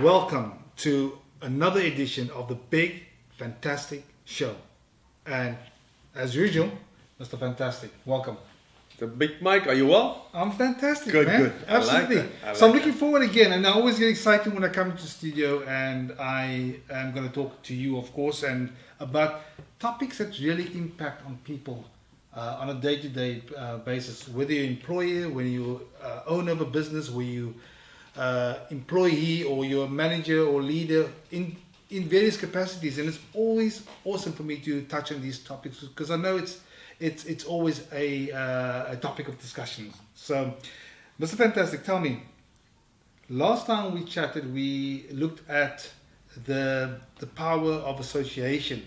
Welcome to another edition of the Big Fantastic Show. And as usual, Mr. Fantastic, welcome. The Big Mike, are you well? I'm fantastic, Good, man. good. Absolutely. I like so I'm looking forward again, and I always get excited when I come to the studio, and I am going to talk to you, of course, and about topics that really impact on people on a day-to-day basis. Whether you're an employer, when you're owner of a business, where you employee, or you're a manager or leader in various capacities, and it's always awesome for me to touch on these topics because I know it's always a topic of discussion. So, Mr. Fantastic, tell me. Last time we chatted, we looked at the power of association,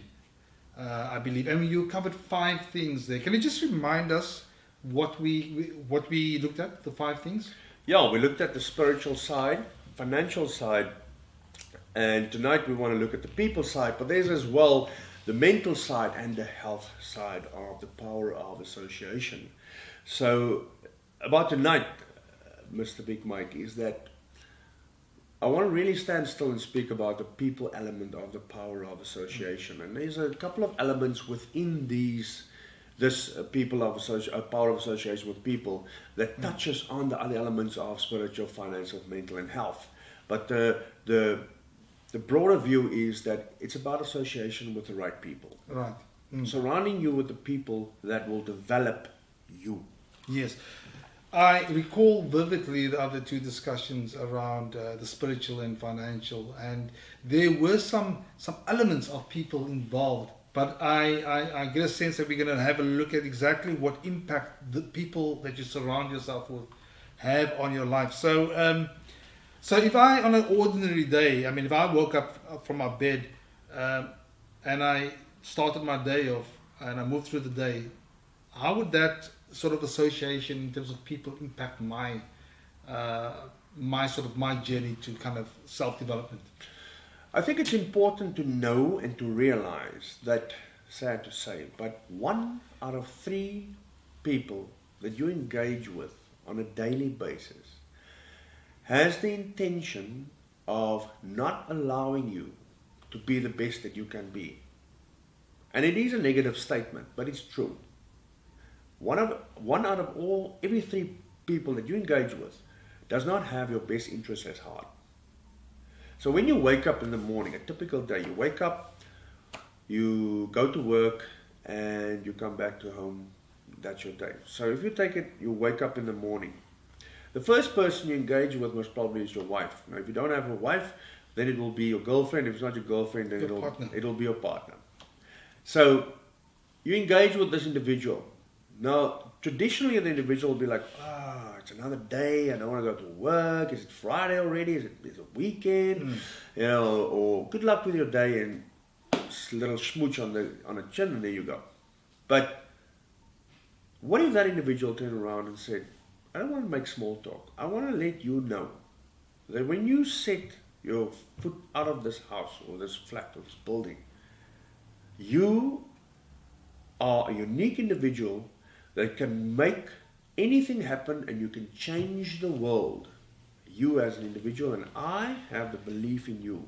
I believe, and you covered 5 things there. Can you just remind us what we looked at, the 5 things? Yeah, we looked at the spiritual side, financial side, and tonight we want to look at the people side, but there's as well the mental side and the health side of the power of association. So, about tonight, Mr. Big Mike, is that I want to really stand still and speak about the people element of the power of association. And there's a couple of elements within this power of association with people that touches on the other elements of spiritual, financial, mental, and health. But the broader view is that it's about association with the right people. Right. Surrounding you with the people that will develop you. Yes. I recall vividly the other 2 discussions around the spiritual and financial, and there were some elements of people involved. But I get a sense that we're going to have a look at exactly what impact the people that you surround yourself with have on your life. So, so if I, on an ordinary day, I mean, if I woke up from my bed and I started my day off and I moved through the day, how would that sort of association in terms of people impact my journey to kind of self-development? I think it's important to know and to realize that, sad to say, but 1 out of 3 people that you engage with on a daily basis has the intention of not allowing you to be the best that you can be. And it is a negative statement, but it's true. One out of every 3 people that you engage with does not have your best interests at heart. So when you wake up in the morning, a typical day, you wake up, you go to work, and you come back to home, that's your day. So if you take it, you wake up in the morning. The first person you engage with most probably is your wife. Now if you don't have a wife, then it will be your girlfriend. If it's not your girlfriend, then it'll be your partner. So you engage with this individual. Now traditionally the individual will be like, it's another day, I don't want to go to work, is it Friday already, is it weekend, or good luck with your day, and a little smooch on the chin, and there you go. But what if that individual turned around and said, I don't want to make small talk, I want to let you know that when you set your foot out of this house or this flat or this building, you are a unique individual that can make anything happen, and you can change the world, you as an individual, and I have the belief in you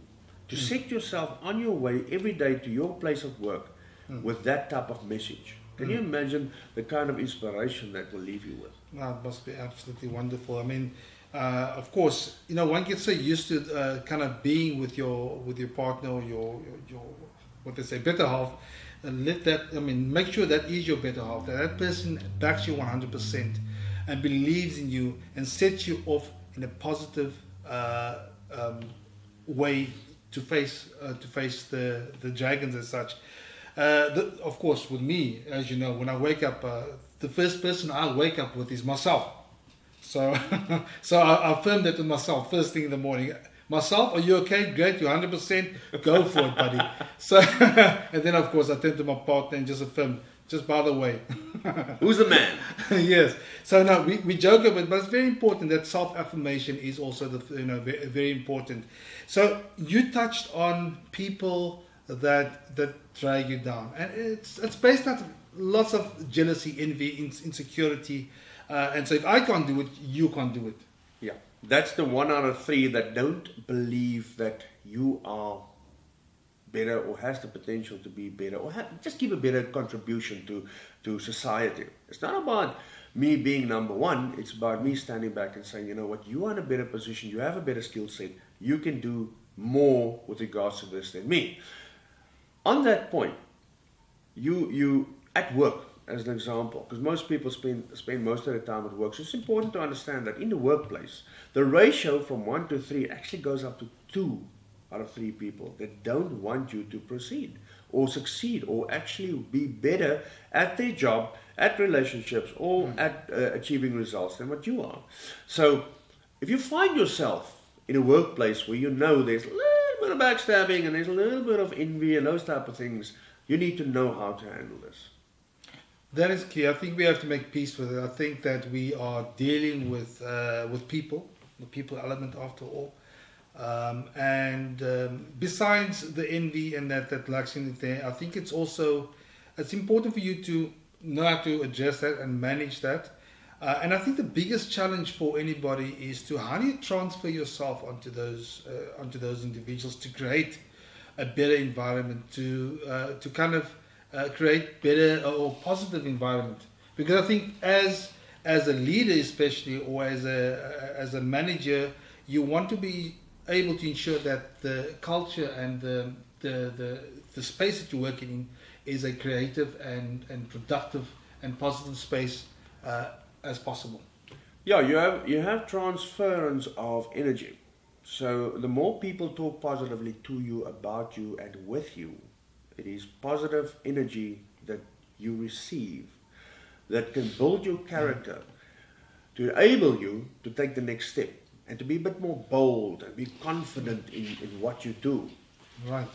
to set yourself on your way every day to your place of work with that type of message. Can you imagine the kind of inspiration that will leave you with? That must be absolutely wonderful. I mean, of course, one gets so used to kind of being with your partner or your what they say, better half. Make sure that is your better half, that person backs you 100% and believes in you and sets you off in a positive way to face the dragons as such. Of course, with me, as you know, when I wake up, the first person I wake up with is myself. So I affirm that to myself first thing in the morning. Myself, are you okay? Great, you're 100%. Go for it, buddy. So, and then of course I turn to my partner and just affirm, just by the way. Who's the man? Yes. So now we joke about it, but it's very important that self-affirmation is also very, very important. So you touched on people that drag you down, and it's based on lots of jealousy, envy, insecurity, and so if I can't do it, you can't do it. Yeah, that's the 1 out of 3 that don't believe that you are better or has the potential to be better or just give a better contribution to society. It's not about me being number one. It's about me standing back and saying, you know what, you are in a better position. You have a better skill set. You can do more with regards to this than me. On that point, you at work, as an example, because most people spend most of their time at work. So it's important to understand that in the workplace, the ratio from 1 to 3 actually goes up to 2 out of 3 people that don't want you to proceed or succeed or actually be better at their job, at relationships, or at achieving results than what you are. So if you find yourself in a workplace where you know there's a little bit of backstabbing and there's a little bit of envy and those type of things, you need to know how to handle this. That is key. I think we have to make peace with it. I think that we are dealing with people, the people element after all. Besides the envy and that laxity there, I think it's important for you to know how to address that and manage that. And I think the biggest challenge for anybody is how do you transfer yourself onto those individuals to create a better environment, to kind of create better or positive environment. Because I think as a leader especially, or as a manager, you want to be able to ensure that the culture and the space that you're working in is a creative and productive and positive space as possible. Yeah, you have transference of energy. So the more people talk positively to you, about you, and with you, it is positive energy that you receive that can build your character to enable you to take the next step and to be a bit more bold and be confident in what you do. Right.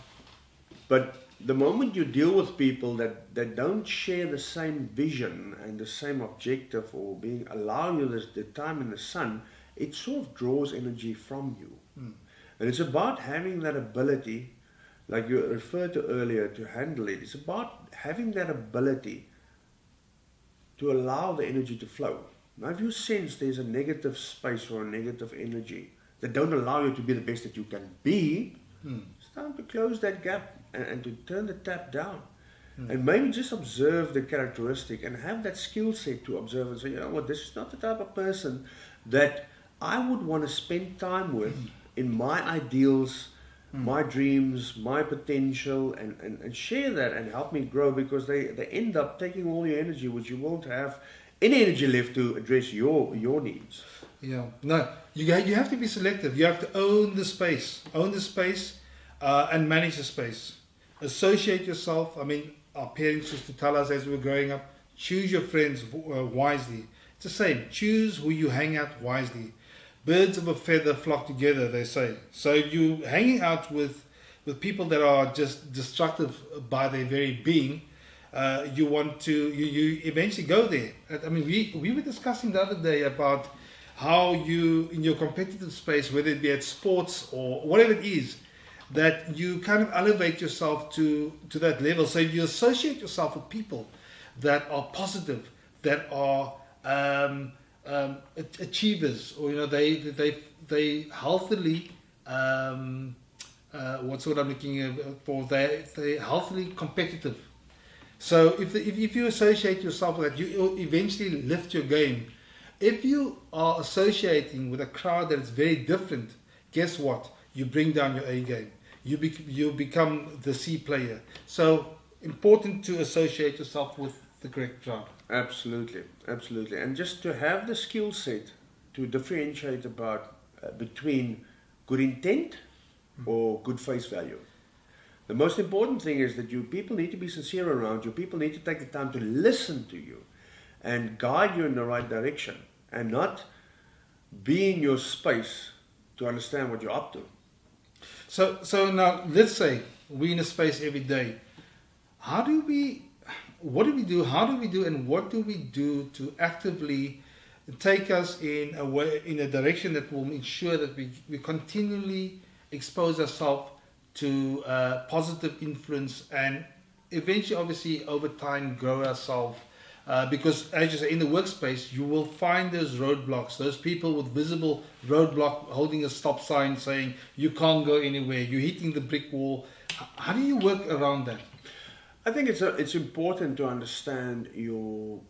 But the moment you deal with people that don't share the same vision and the same objective or allow you the time in the sun, it sort of draws energy from you. And it's about having that ability, like you referred to earlier, to handle it. It's about having that ability to allow the energy to flow. Now, if you sense there's a negative space or a negative energy that don't allow you to be the best that you can be, it's time to close that gap and to turn the tap down. And maybe just observe the characteristic and have that skill set to observe and say, you know what, this is not the type of person that I would want to spend time with in my ideals, my dreams, my potential, and share that and help me grow, because they end up taking all your energy, which you won't have any energy left to address your needs. Yeah, no, you have to be selective. You have to own the space, and manage the space. Associate yourself. I mean, our parents used to tell us as we were growing up, choose your friends wisely. It's the same. Choose who you hang out wisely. Birds of a feather flock together, they say. So if you're hanging out with people that are just destructive by their very being, you eventually go there. I mean, we were discussing the other day about how you, in your competitive space, whether it be at sports or whatever it is, that you kind of elevate yourself to that level. So you associate yourself with people that are positive, that are achievers, or they healthily what's what I'm looking for? They healthily competitive. So if you associate yourself with that, you eventually lift your game. If you are associating with a crowd that is very different, guess what? You bring down your A game. You become the C player. So important to associate yourself with the correct crowd. Absolutely, and just to have the skill set to differentiate between good intent or good face value. The most important thing is that people need to be sincere around you. People need to take the time to listen to you and guide you in the right direction, and not be in your space to understand what you're up to. So now let's say we're in a space every day. How do we what do we do, how do we do, and what do we do to actively take us in a way, in a direction that will ensure that we continually expose ourselves to positive influence, and eventually, obviously, over time, grow ourselves. Because, as you say, in the workspace, you will find those roadblocks, those people with visible roadblock holding a stop sign saying you can't go anywhere, you're hitting the brick wall. How do you work around that? I think it's important to understand your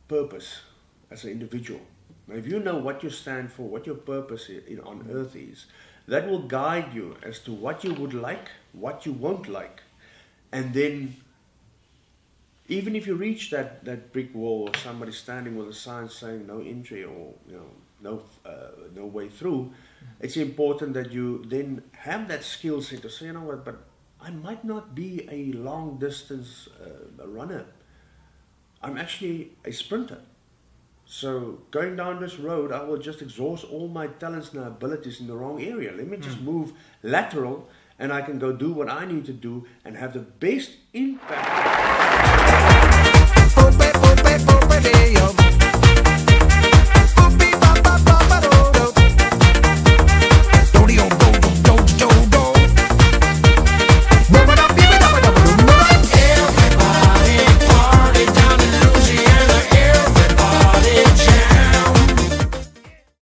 purpose as an individual. Now, if you know what you stand for, what your purpose on earth is, that will guide you as to what you would like, what you won't like. And then, even if you reach that brick wall, or somebody standing with a sign saying no entry, or no way through, it's important that you then have that skill set to say, you know what, but I might not be a long distance runner. I'm actually a sprinter. So going down this road, I will just exhaust all my talents and abilities in the wrong area. Let me just move lateral, and I can go do what I need to do and have the best impact.